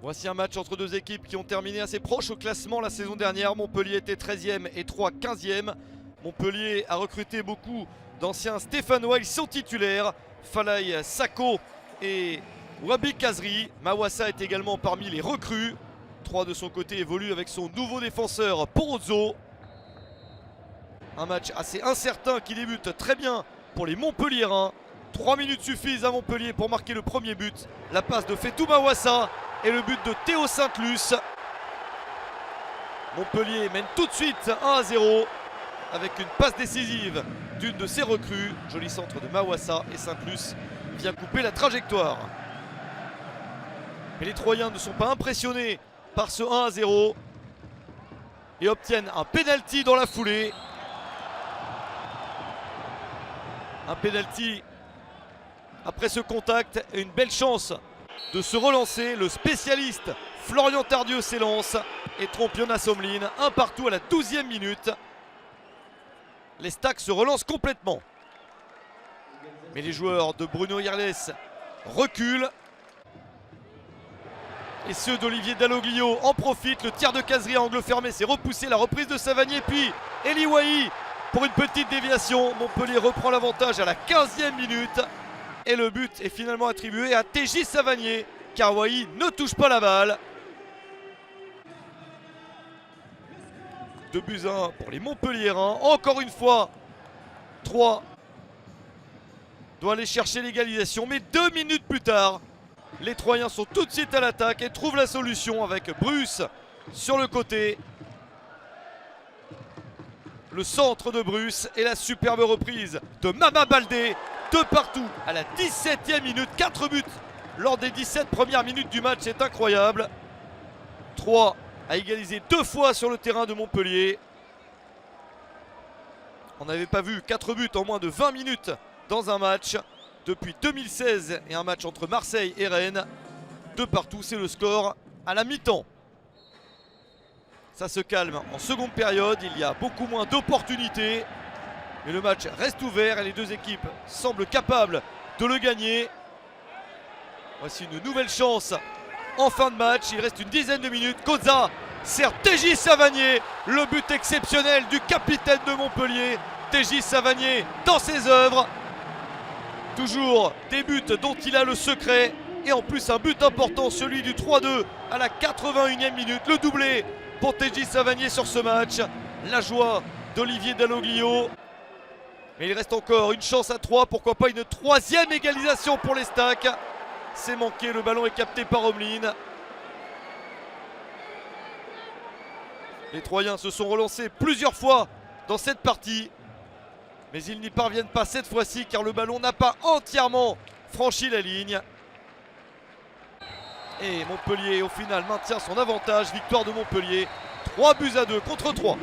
Voici un match entre deux équipes qui ont terminé assez proches au classement la saison dernière. Montpellier était 13e et Troyes 15e. Montpellier a recruté beaucoup d'anciens stéphanois, ils sont titulaires. Falaï Sako et Wabi Kazri. Mawassa est également parmi les recrues. Troyes de son côté évolue avec son nouveau défenseur Porozzo. Un match assez incertain qui débute très bien pour les Montpelliérains. 3 minutes suffisent à Montpellier pour marquer le premier but. La passe de Fetou Mawassa et le but de Théo Sainte-Luce. Montpellier mène tout de suite 1-0 avec une passe décisive d'une de ses recrues. Joli centre de Mawassa et Sainte-Luce vient couper la trajectoire. Mais les Troyens ne sont pas impressionnés par ce 1-0 et obtiennent un pénalty dans la foulée. Un pénalty après ce contact et une belle chance de se relancer. Le spécialiste Florian Tardieu s'élance et trompe Jonas Omlin. Un partout à la 12e minute. Les Stacks se relancent complètement. Mais les joueurs de Bruno Irles reculent. Et ceux d'Olivier Dalloglio en profitent. Le tir de Kazri à angle fermé, c'est repoussé. La reprise de Savanier, puis Eli Wahi pour une petite déviation. Montpellier reprend l'avantage à la 15e minute. Et le but est finalement attribué à TJ Savanier, car Wahi ne touche pas la balle. 2-1 pour les Montpelliérains. Encore une fois, Troyes doit aller chercher l'égalisation. Mais 2 minutes plus tard, les Troyens sont tout de suite à l'attaque et trouvent la solution avec Bruce sur le côté. Le centre de Bruce et la superbe reprise de Mama Baldé. De partout à la 17e minute. 4 buts lors des 17 premières minutes du match, c'est incroyable. Troyes a égalisé 2 fois sur le terrain de Montpellier. On n'avait pas vu 4 buts en moins de 20 minutes dans un match depuis 2016 et un match entre Marseille et Rennes. De partout, c'est le score à la mi-temps. Ça se calme en seconde période, il y a beaucoup moins d'opportunités. Mais le match reste ouvert et les deux équipes semblent capables de le gagner. Voici une nouvelle chance en fin de match. Il reste une dizaine de minutes. Koza sert TJ Savanier. Le but exceptionnel du capitaine de Montpellier. TJ Savanier dans ses œuvres. Toujours des buts dont il a le secret. Et en plus un but important, celui du 3-2 à la 81e minute. Le doublé pour TJ Savanier sur ce match. La joie d'Olivier Dalloglio. Mais il reste encore une chance à 3, pourquoi pas une 3e égalisation pour les Stacks. C'est manqué, le ballon est capté par Omlin. Les Troyens se sont relancés plusieurs fois dans cette partie. Mais ils n'y parviennent pas cette fois-ci car le ballon n'a pas entièrement franchi la ligne. Et Montpellier au final maintient son avantage, victoire de Montpellier. 3-2 contre Troyes.